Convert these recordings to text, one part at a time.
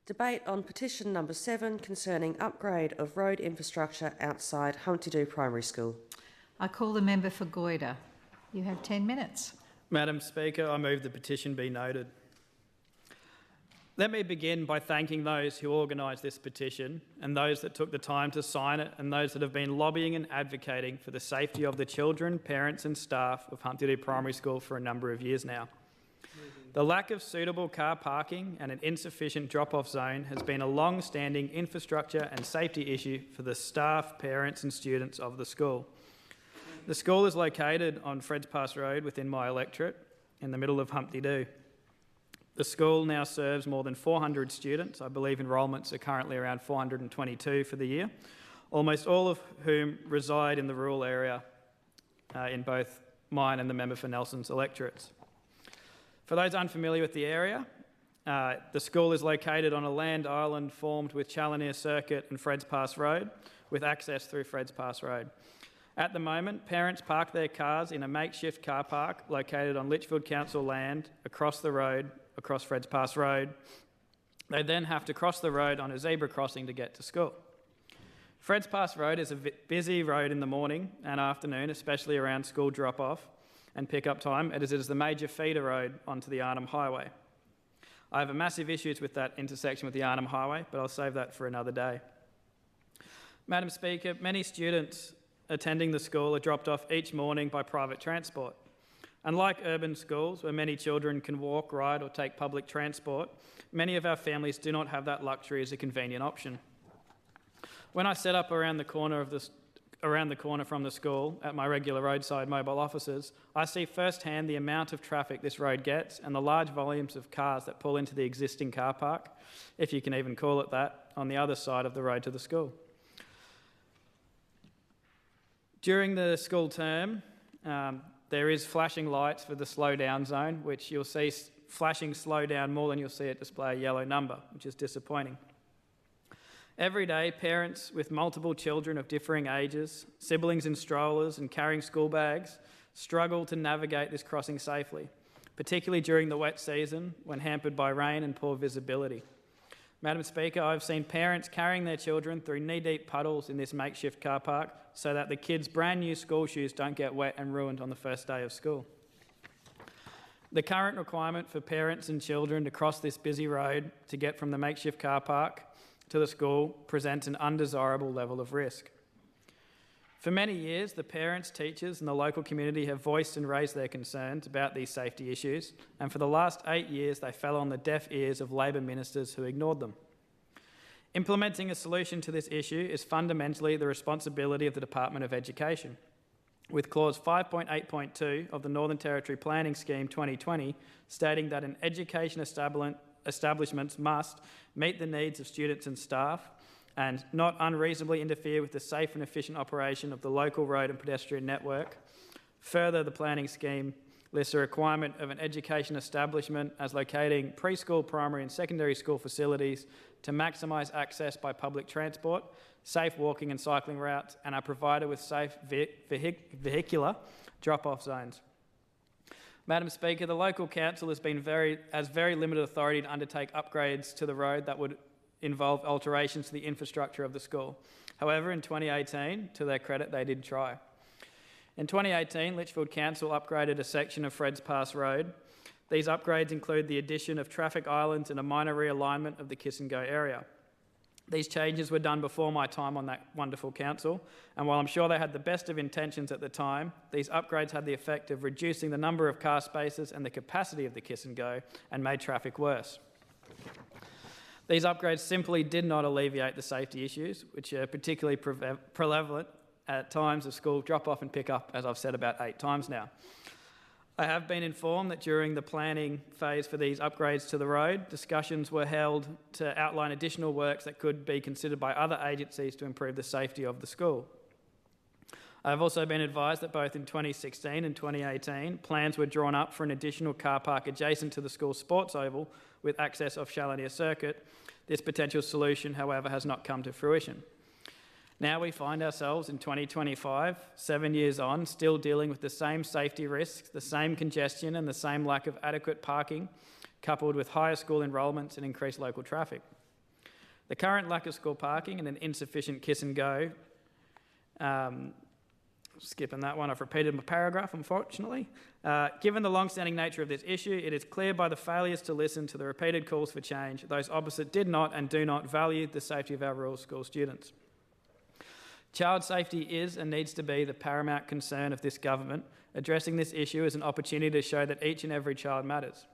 Debate on petition number 7 concerning upgrade of road infrastructure outside Humpty Doo Primary School. I call the member for Goyder. You have 10 minutes. Madam Speaker, I move the petition be noted. Let me begin by thanking those who organised this petition and those that took the time to sign it and those that have been lobbying and advocating for the safety of the children, parents and staff of Humpty Doo Primary School for a number of years now. The lack of suitable car parking and an insufficient drop-off zone has been a long-standing infrastructure and safety issue for the staff, parents and students of the school. The school is located on Fred's Pass Road within my electorate in the middle of Humpty Doo. The school now serves more than 400 students. I believe enrolments are currently around 422 for the year, almost all of whom reside in the rural area in both mine and the member for Nelson's electorates. For those unfamiliar with the area, the school is located on a land island formed with Challoner Circuit and Fred's Pass Road, with access through Fred's Pass Road. At the moment, parents park their cars in a makeshift car park located on Litchfield Council land across the road, across Fred's Pass Road. They then have to cross the road on a zebra crossing to get to school. Fred's Pass Road is a busy road in the morning and afternoon, especially around school drop-off and pick-up time, as it is the major feeder road onto the Arnhem Highway. I have massive issues with that intersection with the Arnhem Highway, but I'll save that for another day. Madam Speaker, many students attending the school are dropped off each morning by private transport. Unlike urban schools, where many children can walk, ride or take public transport, many of our families do not have that luxury as a convenient option. When I set up around the corner from the school at my regular roadside mobile offices, I see firsthand the amount of traffic this road gets and the large volumes of cars that pull into the existing car park, if you can even call it that, on the other side of the road to the school. During the school term, there is flashing lights for the slow down zone, which you'll see flashing slow down more than you'll see it display a yellow number, which is disappointing. Every day, parents with multiple children of differing ages, siblings in strollers and carrying school bags, struggle to navigate this crossing safely, particularly during the wet season when hampered by rain and poor visibility. Madam Speaker, I've seen parents carrying their children through knee-deep puddles in this makeshift car park so that the kids' brand new school shoes don't get wet and ruined on the first day of school. The current requirement for parents and children to cross this busy road to get from the makeshift car park to the school presents an undesirable level of risk. For many years, the parents, teachers and the local community have voiced and raised their concerns about these safety issues, and for the last 8 years they fell on the deaf ears of Labor ministers who ignored them. Implementing a solution to this issue is fundamentally the responsibility of the Department of Education, with clause 5.8.2 of the Northern Territory Planning Scheme 2020 stating that an education establishments must meet the needs of students and staff and not unreasonably interfere with the safe and efficient operation of the local road and pedestrian network. Further, the planning scheme lists a requirement of an education establishment as locating preschool, primary and secondary school facilities to maximise access by public transport, safe walking and cycling routes, and are provided with safe vehicular drop-off zones. Madam Speaker, the local council has very limited authority to undertake upgrades to the road that would involve alterations to the infrastructure of the school. However, in 2018, to their credit, they did try. In 2018, Litchfield Council upgraded a section of Fred's Pass Road. These upgrades include the addition of traffic islands and a minor realignment of the Kiss and Go area. These changes were done before my time on that wonderful council, and while I'm sure they had the best of intentions at the time, these upgrades had the effect of reducing the number of car spaces and the capacity of the Kiss and Go and made traffic worse. These upgrades simply did not alleviate the safety issues, which are particularly prevalent at times of school drop-off and pick-up, as I've said about 8 times now. I have been informed that during the planning phase for these upgrades to the road, discussions were held to outline additional works that could be considered by other agencies to improve the safety of the school. I have also been advised that both in 2016 and 2018, plans were drawn up for an additional car park adjacent to the school sports oval with access off Challoner Circuit. This potential solution, however, has not come to fruition. Now we find ourselves in 2025, 7 years on, still dealing with the same safety risks, the same congestion and the same lack of adequate parking, coupled with higher school enrolments and increased local traffic. The current lack of school parking and an insufficient kiss and go, skipping that one, I've repeated my paragraph unfortunately. Given the long-standing nature of this issue, it is clear by the failures to listen to the repeated calls for change, those opposite did not and do not value the safety of our rural school students. Child safety is and needs to be the paramount concern of this government. Addressing this issue is an opportunity to show that each and every child matters.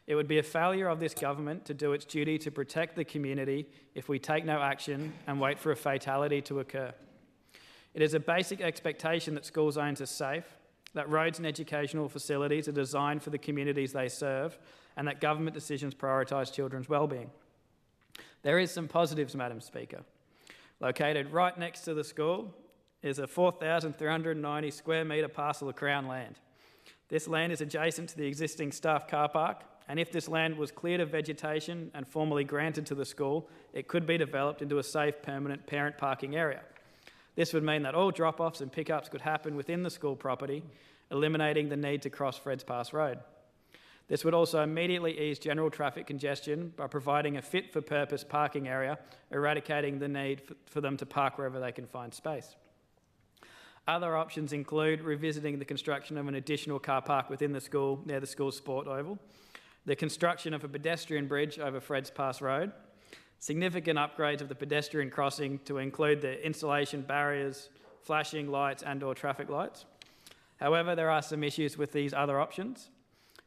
It would be a failure of this government to do its duty to protect the community if we take no action and wait for a fatality to occur. It is a basic expectation that school zones are safe, that roads and educational facilities are designed for the communities they serve, and that government decisions prioritise children's wellbeing. There is some positives, Madam Speaker. Located right next to the school is a 4,390 square metre parcel of Crown land. This land is adjacent to the existing staff car park, and if this land was cleared of vegetation and formally granted to the school, it could be developed into a safe, permanent parent parking area. This would mean that all drop-offs and pickups could happen within the school property, eliminating the need to cross Fred's Pass Road. This would also immediately ease general traffic congestion by providing a fit-for-purpose parking area, eradicating the need for them to park wherever they can find space. Other options include revisiting the construction of an additional car park within the school near the school's sport oval, the construction of a pedestrian bridge over Fred's Pass Road, significant upgrades of the pedestrian crossing to include the installation barriers, flashing lights and/or traffic lights. However, there are some issues with these other options.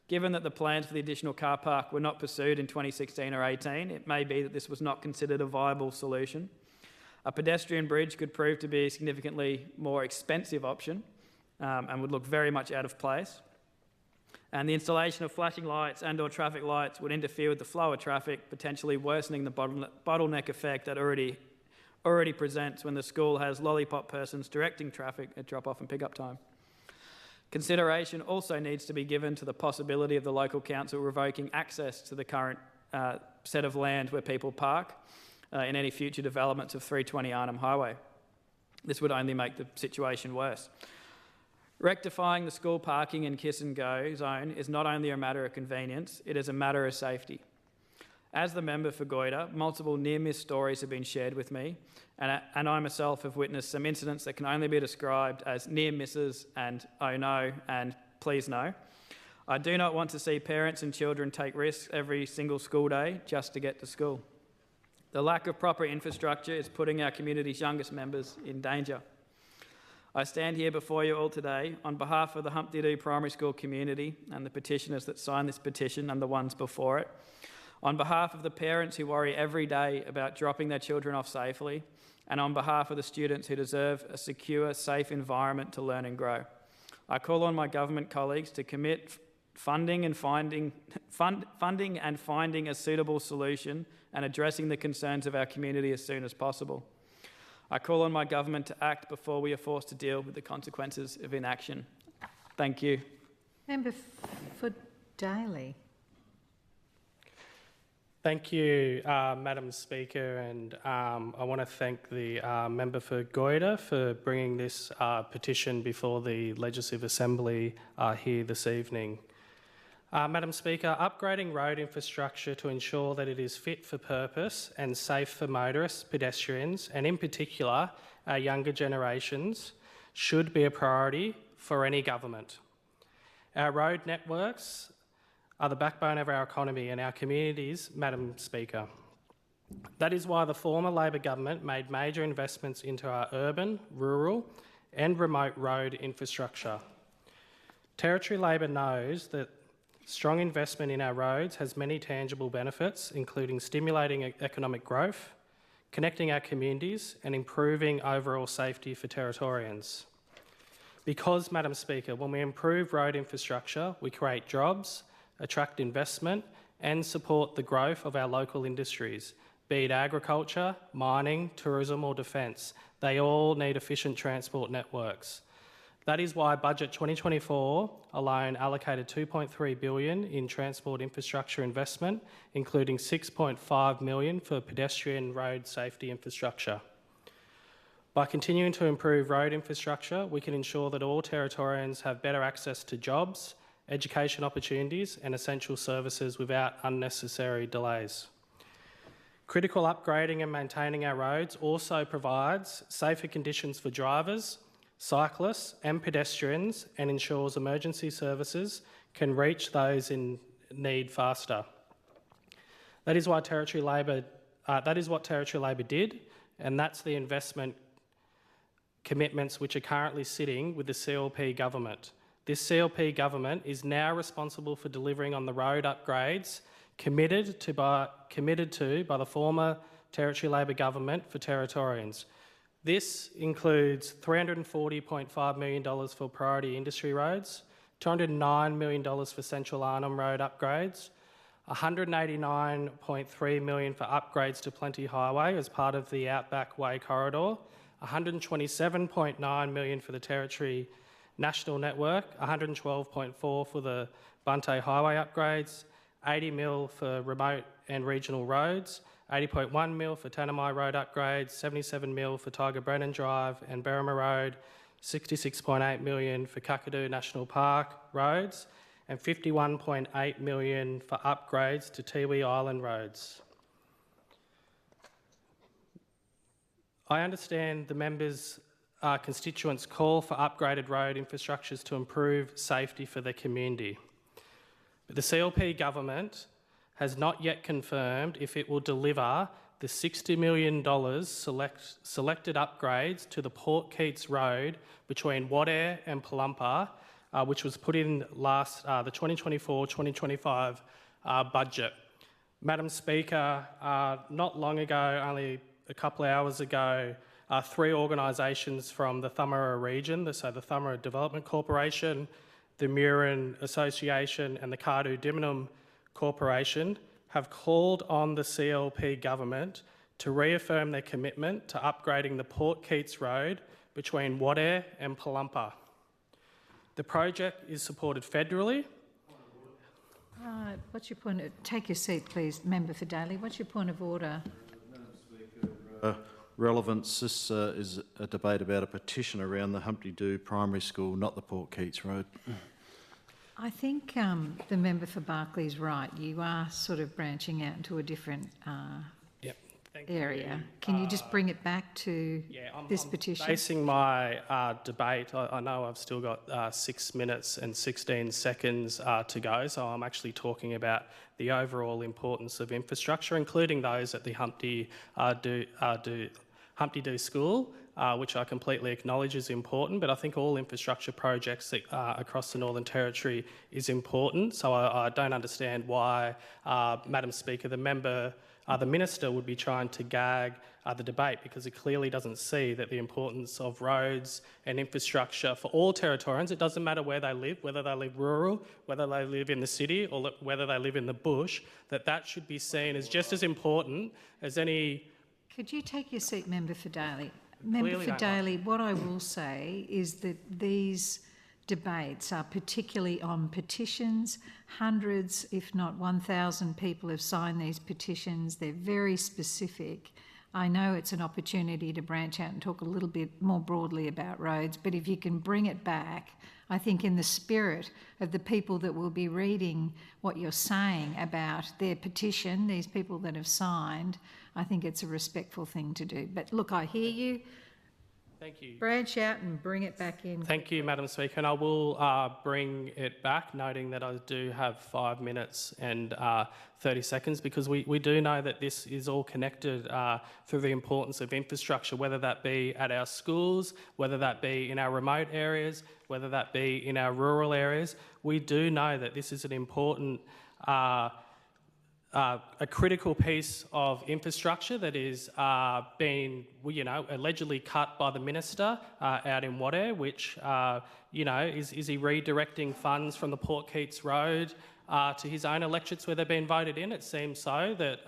Given that the plans for the additional car park were not pursued in 2016 or 18, it may be that this was not considered a viable solution. A pedestrian bridge could prove to be a significantly more expensive option and would look very much out of place. And the installation of flashing lights and/or traffic lights would interfere with the flow of traffic, potentially worsening the bottleneck effect that already presents when the school has lollipop persons directing traffic at drop-off and pick-up time. Consideration also needs to be given to the possibility of the local council revoking access to the current set of land where people park in any future developments of 320 Arnhem Highway. This would only make the situation worse. Rectifying the school parking and kiss and go zone is not only a matter of convenience, it is a matter of safety. As the member for Goyder, multiple near-miss stories have been shared with me, and I myself have witnessed some incidents that can only be described as near misses and oh no and please no. I do not want to see parents and children take risks every single school day just to get to school. The lack of proper infrastructure is putting our community's youngest members in danger. I stand here before you all today on behalf of the Humpty Doo primary school community and the petitioners that signed this petition and the ones before it, on behalf of the parents who worry every day about dropping their children off safely, and on behalf of the students who deserve a secure, safe environment to learn and grow. I call on my government colleagues to commit funding and finding a suitable solution and addressing the concerns of our community as soon as possible. I call on my government to act before we are forced to deal with the consequences of inaction. Thank you. Member for Daly. Thank you, Madam Speaker, and I want to thank the member for Goyder for bringing this petition before the Legislative Assembly here this evening. Madam Speaker, upgrading road infrastructure to ensure that it is fit for purpose and safe for motorists, pedestrians, and in particular our younger generations should be a priority for any government. Our road networks are the backbone of our economy and our communities, Madam Speaker. That is why the former Labor government made major investments into our urban, rural and remote road infrastructure. Territory Labor knows that strong investment in our roads has many tangible benefits, including stimulating economic growth, connecting our communities and improving overall safety for Territorians. Because, Madam Speaker, when we improve road infrastructure, we create jobs, attract investment and support the growth of our local industries, be it agriculture, mining, tourism or defence. They all need efficient transport networks. That is why Budget 2024 alone allocated $2.3 billion in transport infrastructure investment, including $6.5 million for pedestrian road safety infrastructure. By continuing to improve road infrastructure, we can ensure that all Territorians have better access to jobs, education opportunities and essential services without unnecessary delays. Critical upgrading and maintaining our roads also provides safer conditions for drivers, cyclists and pedestrians, and ensures emergency services can reach those in need faster. That is what Territory Labor did, and that's the investment commitments which are currently sitting with the CLP government. This CLP government is now responsible for delivering on the road upgrades committed to by the former Territory Labor government for Territorians. This includes $340.5 million for priority industry roads, $209 million for Central Arnhem Road upgrades, $189.3 million for upgrades to Plenty Highway as part of the Outback Way corridor, $127.9 million for the Territory National Network, $112.4 for the Bunte Highway upgrades, $80 million for remote and regional roads, $80.1 million for Tanami Road upgrades, $77 million for Tiger Brennan Drive and Berrima Road, $66.8 million for Kakadu National Park roads, and $51.8 million for upgrades to Tiwi Island roads. I understand the members' constituents call for upgraded road infrastructures to improve safety for their community. But the CLP government has not yet confirmed if it will deliver the $60 million selected upgrades to the Port Keats Road between Wadair and Palumpa, which was put in the 2024-2025 budget. Madam Speaker, not long ago, only a couple of hours ago, three organisations from the Thumara region, so the Thumara Development Corporation, the Murin Association and the Cardu Dimenum Corporation have called on the CLP government to reaffirm their commitment to upgrading the Port Keats Road between Wadair and Palumpa. The project is supported federally. What's your point? Take your seat, please, Member for Daly. What's your point of order? Madam Speaker, relevance. This is a debate about a petition around the Humpty Doo Primary School, not the Port Keats Road. I think the member for Berkeley is right. You are sort of branching out into a different area. Can you just bring it back to this petition? Basing my debate, I know I've still got 6 minutes and 16 seconds to go, so I'm actually talking about the overall importance of infrastructure, including those at the Humpty Doo School, which I completely acknowledge is important, but I think all infrastructure projects across the Northern Territory is important. So I don't understand why, Madam Speaker, the Minister would be trying to gag the debate, because it clearly doesn't see that the importance of roads and infrastructure for all Territorians, it doesn't matter where they live, whether they live rural, whether they live in the city or whether they live in the bush, that should be seen as just as important as any... Could you take your seat, Member for Daly? Member for Daly, what I will say is that these debates are particularly on petitions. Hundreds, if not 1,000 people have signed these petitions. They're very specific. I know it's an opportunity to branch out and talk a little bit more broadly about roads, but if you can bring it back, I think in the spirit of the people that will be reading what you're saying about their petition, these people that have signed, I think it's a respectful thing to do. But look, I hear you. Thank you. Branch out and bring it back in. Thank you, Madam Speaker, and I will bring it back, noting that I do have 5 minutes and 30 seconds, because we do know that this is all connected through the importance of infrastructure, whether that be at our schools, whether that be in our remote areas, whether that be in our rural areas. We do know that this is an important a critical piece of infrastructure that is being, allegedly cut by the Minister out in Wadair, which, is he redirecting funds from the Port Keats Road to his own electorates where they've been voted in? It seems so, that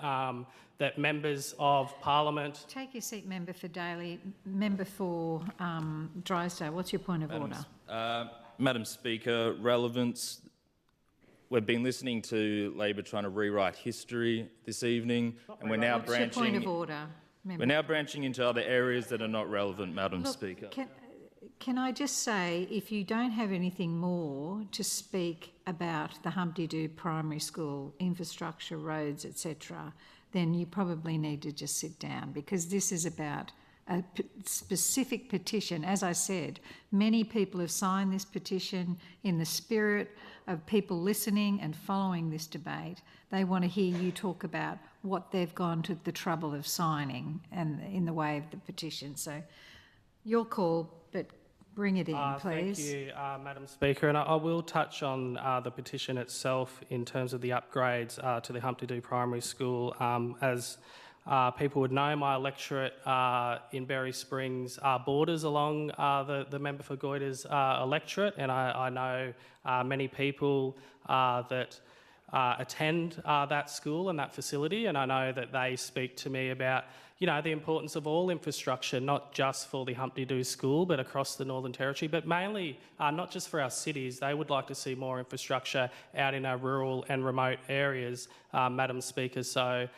that members of Parliament... Take your seat, Member for Daly. Member for Drysdale, what's your point of order? Madam Speaker, relevance. We've been listening to Labor trying to rewrite history this evening, and we're now branching. What's your point of order, Member? We're now branching into other areas that are not relevant, Madam Speaker. Can I just say, if you don't have anything more to speak about the Humpty Doo primary school, infrastructure, roads, etc., then you probably need to just sit down, because this is about a specific petition. As I said, many people have signed this petition in the spirit of people listening and following this debate. They want to hear you talk about what they've gone to the trouble of signing and in the way of the petition. So your call, but bring it in, please. Thank you, Madam Speaker. And I will touch on the petition itself in terms of the upgrades to the Humpty Doo Primary School. As people would know, my electorate in Berry Springs borders along the member for Goyder's electorate, and I know many people that attend that school and that facility, and I know that they speak to me about, you know, the importance of all infrastructure, not just for the Humpty Doo School, but across the Northern Territory, but mainly not just for our cities. They would like to see more infrastructure out in our rural and remote areas, Madam Speaker. So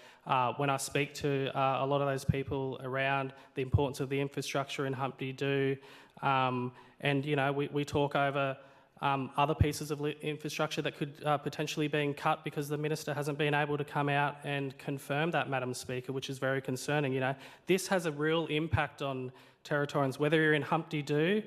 when I speak to a lot of those people around the importance of the infrastructure in Humpty Doo, and, you know, we talk over other pieces of infrastructure that could potentially be cut because the minister hasn't been able to come out and confirm that, Madam Speaker, which is very concerning. You know, this has a real impact on Territorians. Whether you're in Humpty Doo,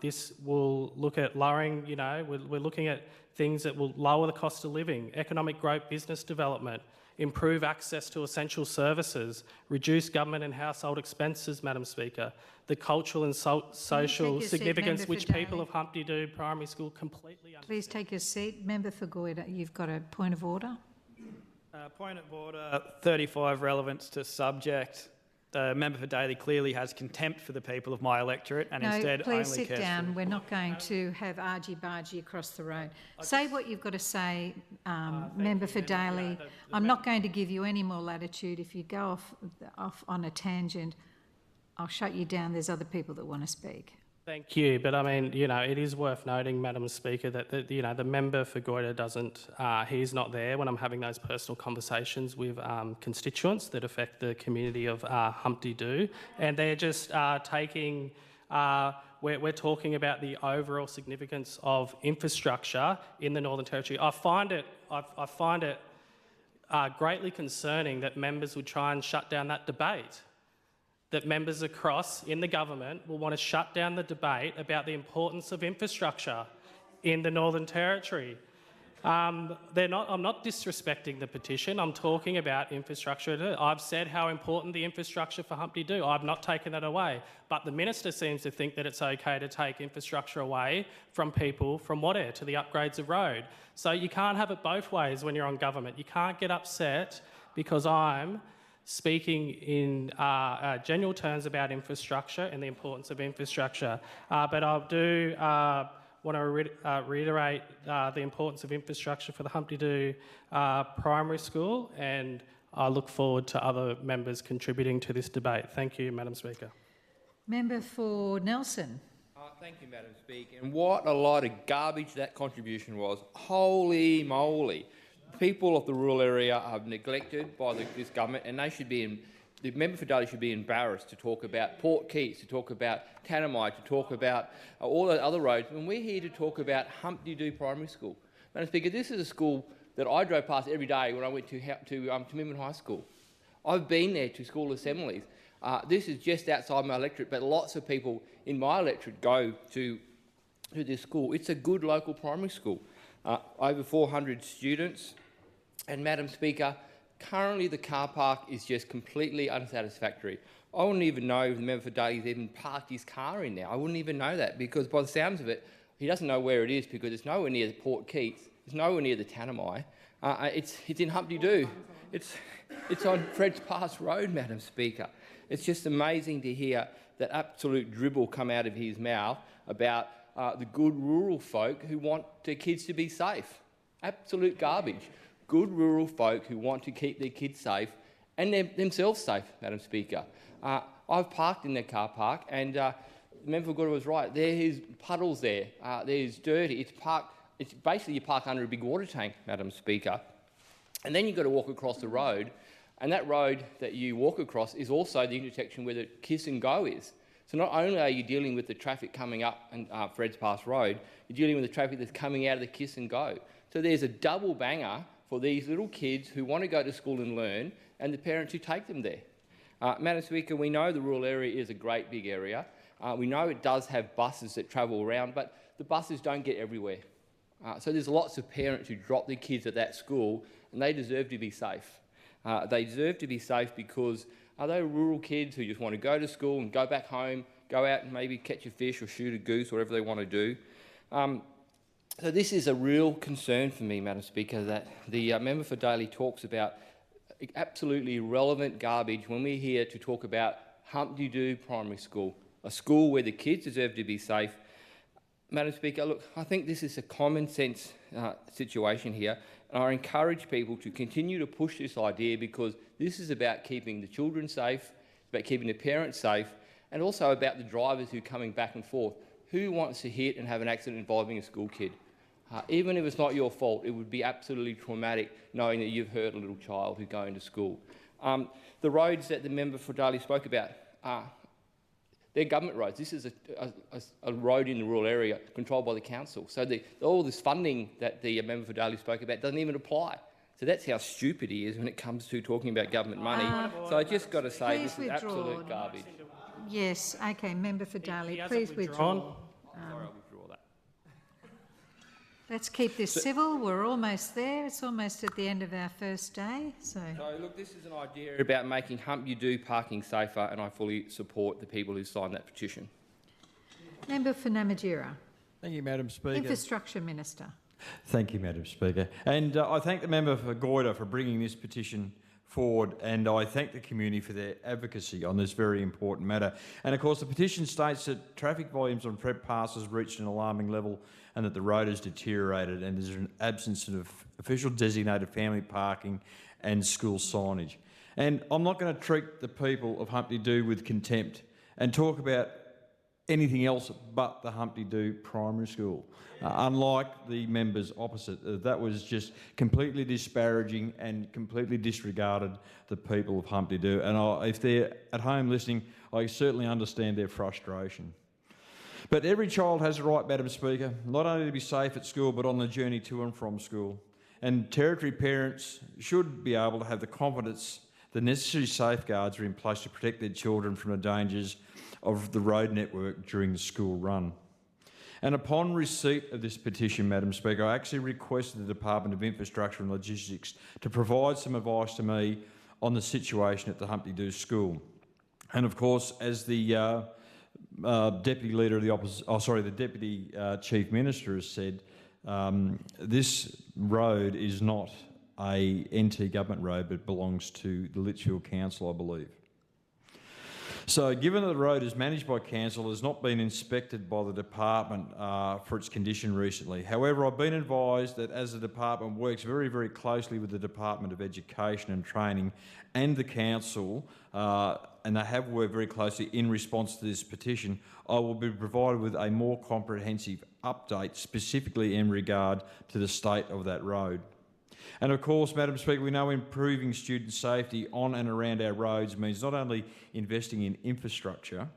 this will look at lowering, you know, we're looking at things that will lower the cost of living, economic growth, business development, improve access to essential services, reduce government and household expenses, Madam Speaker, the cultural and social significance which people of Humpty Doo Primary School completely understand. Please take your seat. Member for Goyder, you've got a point of order. Point of order 35, relevance to subject. The member for Daly clearly has contempt for the people of my electorate and instead only cares. No, please sit down. We're not going to have argy-bargy across the road. Say what you've got to say, member for Daly. I'm not going to give you any more latitude. If you go off on a tangent, I'll shut you down. There's other people that want to speak. Thank you, but I mean, you know, it is worth noting, Madam Speaker, that you know, the member for Goyder doesn't, he's not there when I'm having those personal conversations with constituents that affect the community of Humpty Doo, and they're just taking, we're talking about the overall significance of infrastructure in the Northern Territory. I find it greatly concerning that members would try and shut down that debate, that members across in the government will want to shut down the debate about the importance of infrastructure in the Northern Territory. I'm not disrespecting the petition. I'm talking about infrastructure. I've said how important the infrastructure for Humpty Doo. I've not taken that away. But the minister seems to think that it's okay to take infrastructure away from people from Wadair to the upgrades of road. So you can't have it both ways when you're on government. You can't get upset because I'm speaking in general terms about infrastructure and the importance of infrastructure. But I do want to reiterate the importance of infrastructure for the Humpty Doo Primary School, and I look forward to other members contributing to this debate. Thank you, Madam Speaker. Member for Nelson. Thank you, Madam Speaker. And what a lot of garbage that contribution was. Holy moly. People of the rural area are neglected by this government, and they should be the member for Daly should be embarrassed to talk about Port Keats, to talk about Tanami, to talk about all the other roads, when we're here to talk about Humpty Doo Primary School. Madam Speaker, this is a school that I drove past every day when I went to Timmerman High School. I've been there to school assemblies. This is just outside my electorate, but lots of people in my electorate go to this school. It's a good local primary school. Over 400 students. And, Madam Speaker, currently the car park is just completely unsatisfactory. I wouldn't even know if the member for Daly's even parked his car in there. I wouldn't even know that, because by the sounds of it, he doesn't know where it is, because it's nowhere near the Port Keats, it's nowhere near the Tanami. It's in Humpty Doo. It's on Fred's Pass Road, Madam Speaker. It's just amazing to hear that absolute dribble come out of his mouth about the good rural folk who want their kids to be safe. Absolute garbage. Good rural folk who want to keep their kids safe and themselves safe, Madam Speaker. I've parked in their car park, and the member for Goyder was right. There's puddles there. There's dirty. It's basically you park under a big water tank, Madam Speaker. And then you've got to walk across the road, and that road that you walk across is also the intersection where the Kiss and Go is. So not only are you dealing with the traffic coming up and Fred's Pass Road, you're dealing with the traffic that's coming out of the Kiss and Go. So there's a double banger for these little kids who want to go to school and learn, and the parents who take them there. Madam Speaker, we know the rural area is a great big area. We know it does have buses that travel around, but the buses don't get everywhere. So there's lots of parents who drop their kids at that school, and they deserve to be safe. They deserve to be safe because they're rural kids who just want to go to school and go back home, go out and maybe catch a fish or shoot a goose, whatever they want to do. So this is a real concern for me, Madam Speaker, that the member for Daly talks about absolutely irrelevant garbage when we're here to talk about Humpty Doo Primary School, a school where the kids deserve to be safe. Madam Speaker, look, I think this is a common sense situation here, and I encourage people to continue to push this idea because this is about keeping the children safe, about keeping the parents safe, and also about the drivers who are coming back and forth. Who wants to hit and have an accident involving a school kid? Even if it's not your fault, it would be absolutely traumatic knowing that you've hurt a little child who's going to school. The roads that the member for Daly spoke about, they're government roads. This is a road in the rural area controlled by the council. So all this funding that the member for Daly spoke about doesn't even apply. So that's how stupid he is when it comes to talking about government money. So I just got to say this is absolute garbage. Yes, okay, member for Daly, hasn't please withdrawn. withdraw. Sorry, I'll withdraw that. Let's keep this civil. We're almost there. It's almost at the end of our first day. So Look, this is an idea about making Humpty Doo parking safer, and I fully support the people who signed that petition. member for Namatjira, Thank you, Madam Speaker. Infrastructure Minister. Thank you, Madam Speaker. And I thank the member for Goyder for bringing this petition forward, and I thank the community for their advocacy on this very important matter. And of course, the petition states that traffic volumes on Fred Pass has reached an alarming level and that the road has deteriorated and there's an absence of official designated family parking and school signage. And I'm not going to treat the people of Humpty Doo with contempt and talk about anything else but the Humpty Doo Primary School. Unlike the members opposite, that was just completely disparaging and completely disregarded the people of Humpty Doo. And if they're at home listening, I certainly understand their frustration. But every child has a right, Madam Speaker, not only to be safe at school, but on the journey to and from school. And Territory parents should be able to have the confidence the necessary safeguards are in place to protect their children from the dangers of the road network during the school run. And upon receipt of this petition, Madam Speaker, I actually requested the Department of Infrastructure and Logistics to provide some advice to me on the situation at the Humpty Doo School. And of course, as the Deputy Leader of the the Deputy Chief Minister has said, this road is not a NT government road, but belongs to the Litchfield Council, I believe. So given that the road is managed by council, it has not been inspected by the department for its condition recently. However, I've been advised that as the department works very, very closely with the Department of Education and Training and the council, and they have worked very closely in response to this petition, I will be provided with a more comprehensive update specifically in regard to the state of that road. And of course, Madam Speaker, we know improving student safety on and around our roads means not only investing in infrastructure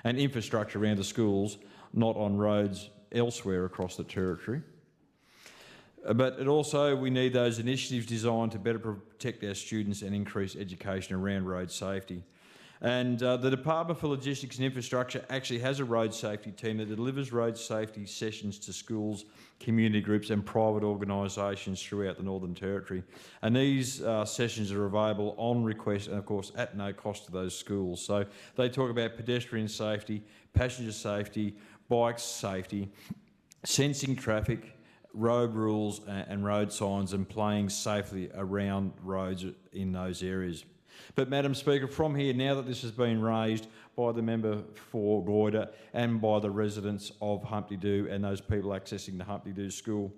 and infrastructure around the schools, not on roads elsewhere across the Territory, but it also we need those initiatives designed to better protect our students and increase education around road safety. And the Department for Logistics and Infrastructure actually has a road safety team that delivers road safety sessions to schools, community groups and private organisations throughout the Northern Territory. And these sessions are available on request and, of course, at no cost to those schools. So they talk about pedestrian safety, passenger safety, bike safety, sensing traffic, road rules and road signs and playing safely around roads in those areas. But, Madam Speaker, from here, now that this has been raised by the member for Goyder and by the residents of Humpty Doo and those people accessing the Humpty Doo School,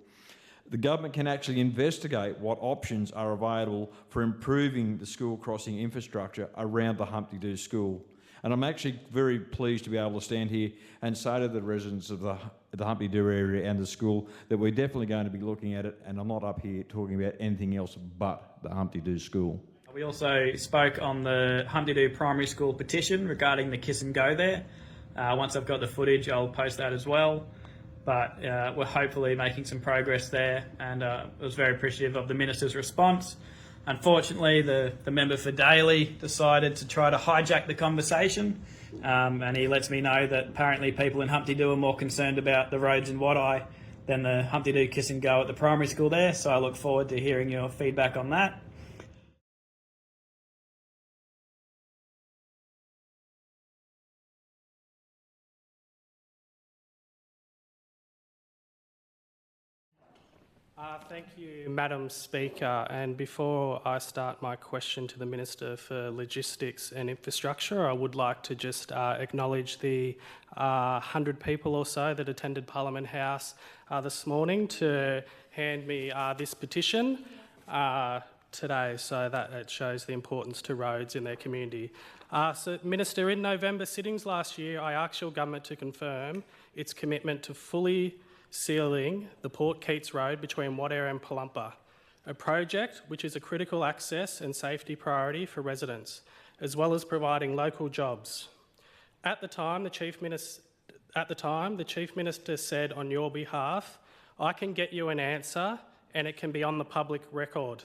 the government can actually investigate what options are available for improving the school crossing infrastructure around the Humpty Doo School. And I'm actually very pleased to be able to stand here and say to the residents of the Humpty Doo area and the school that we're definitely going to be looking at it, and I'm not up here talking about anything else but the Humpty Doo School. We also spoke on the Humpty Doo Primary School petition regarding the Kiss and Go there. Once I've got the footage, I'll post that as well. But we're hopefully making some progress there, and I was very appreciative of the Minister's response. Unfortunately, the member for Daly decided to try to hijack the conversation, and he lets me know that apparently people in Humpty Doo are more concerned about the roads in Wadeye than the Humpty Doo kiss and go at the primary school there, so I look forward to hearing your feedback on that. Thank you, Madam Speaker. And before I start my question to the Minister for Logistics and Infrastructure, I would like to just acknowledge the 100 people or so that attended Parliament House this morning to hand me this petition today, so that it shows the importance to roads in their community. So, Minister, in November sittings last year, I asked your government to confirm its commitment to fully sealing the Port Keats Road between Goyder and Palumpa, a project which is a critical access and safety priority for residents, as well as providing local jobs. At the time, the Chief Minister said on your behalf, "I can get you an answer and it can be on the public record."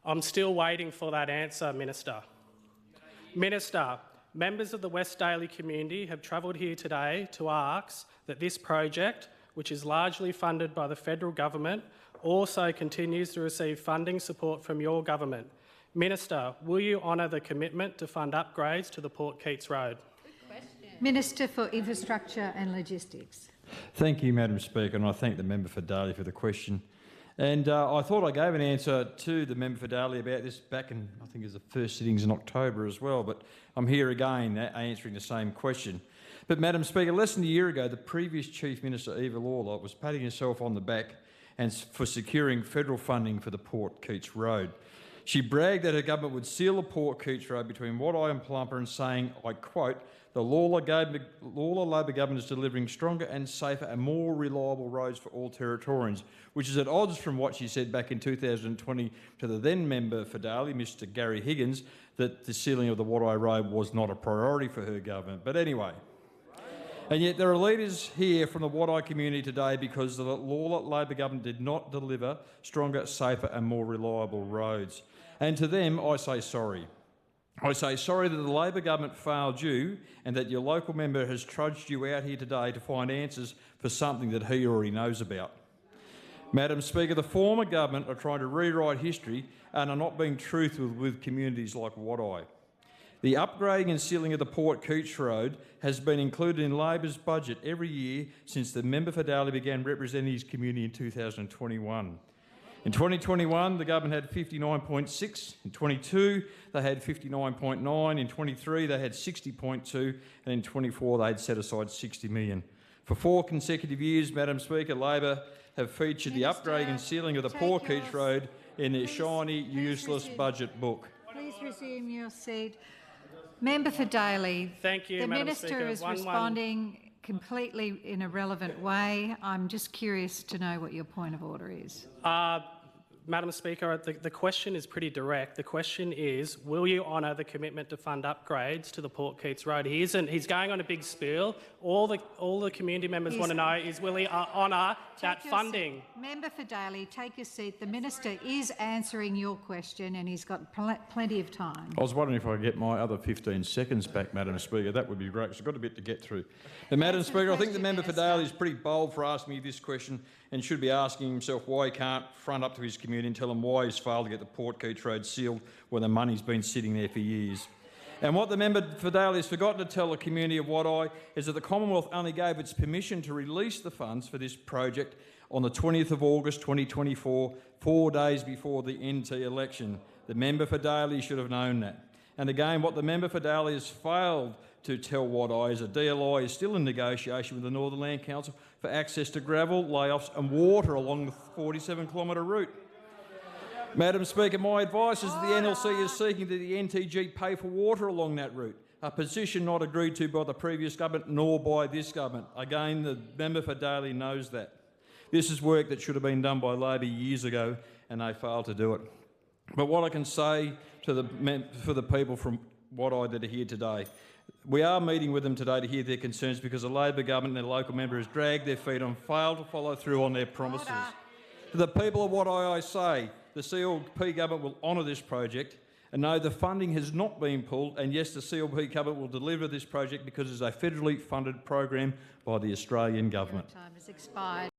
I'm still waiting for that answer, Minister. Minister, members of the West Daly community have travelled here today to ask that this project, which is largely funded by the federal government, also continues to receive funding support from your government. Minister, will you honour the commitment to fund upgrades to the Port Keats Road? Minister for Infrastructure and Logistics. Thank you, Madam Speaker, and I thank the member for Daly for the question. And I thought I gave an answer to the member for Daly about this back in, I think it was the first sittings in October as well, but I'm here again answering the same question. But, Madam Speaker, less than a year ago, the previous Chief Minister, Eva Lawler, was patting herself on the back and for securing federal funding for the Port Keats Road. She bragged that her government would seal the Port Keats Road between Wadeye and Palumpa and saying, I quote, "The Lawler Labor government is delivering stronger and safer and more reliable roads for all Territorians," which is at odds from what she said back in 2020 to the then member for Daly, Mr Gary Higgins, that the sealing of the Wadeye Road was not a priority for her government. But anyway. And yet there are leaders here from the Wadeye community today because the Lawler Labor government did not deliver stronger, safer and more reliable roads. And to them, I say sorry. I say sorry that the Labor government failed you and that your local member has trudged you out here today to find answers for something that he already knows about. Madam Speaker, the former government are trying to rewrite history and are not being truthful with communities like Wadeye. The upgrading and sealing of the Port Keats Road has been included in Labor's budget every year since the member for Daly began representing his community in 2021. In 2021, the government had 59.6. In 22, they had 59.9. In 23, they had 60.2. And in 24, they had set aside 60 million. For 4 consecutive years, Madam Speaker, Labor have featured the upgrading and sealing of the Port Keats Road in their shiny, useless budget book. Please resume your seat. Member for Daly. Thank you, the Madam Minister Speaker. is responding completely in a relevant way. I'm just curious to know what your point of order is. Madam Speaker, the question is pretty direct. The question is, will you honour the commitment to fund upgrades to the Port Keats Road? He's going on a big spiel. All the community members want to know is, will he honour that funding? Member for Daly, take your seat. The Minister is answering your question and he's got plenty of time. I was wondering if I could get my other 15 seconds back, Madam Speaker. That would be great, because I've got a bit to get through. But, Madam Speaker, I think the member for Daly is pretty bold for asking me this question and should be asking himself why he can't front up to his community and tell them why he's failed to get the Port Keats Road sealed when the money's been sitting there for years. And what the member for Daly has forgotten to tell the community of Wadeye is that the Commonwealth only gave its permission to release the funds for this project on the 20th of August 2024, 4 days before the NT election. The member for Daly should have known that. And again, what the member for Daly has failed to tell Wadeye is that DLI is still in negotiation with the Northern Land Council for access to gravel, layoffs and water along the 47-kilometre route. Madam Speaker, my advice is that the NLC is seeking that the NTG pay for water along that route, a position not agreed to by the previous government nor by this government. Again, the member for Daly knows that. This is work that should have been done by Labor years ago and they failed to do it. But what I can say to for the people from Wadeye that are here today, We are meeting with them today to hear their concerns because the Labor government and their local member has dragged their feet and failed to follow through on their promises. To the people of what I say, the CLP government will honour this project, and no, the funding has not been pulled, and yes, the CLP government will deliver this project because it's a federally funded program by the Australian government. Time has expired.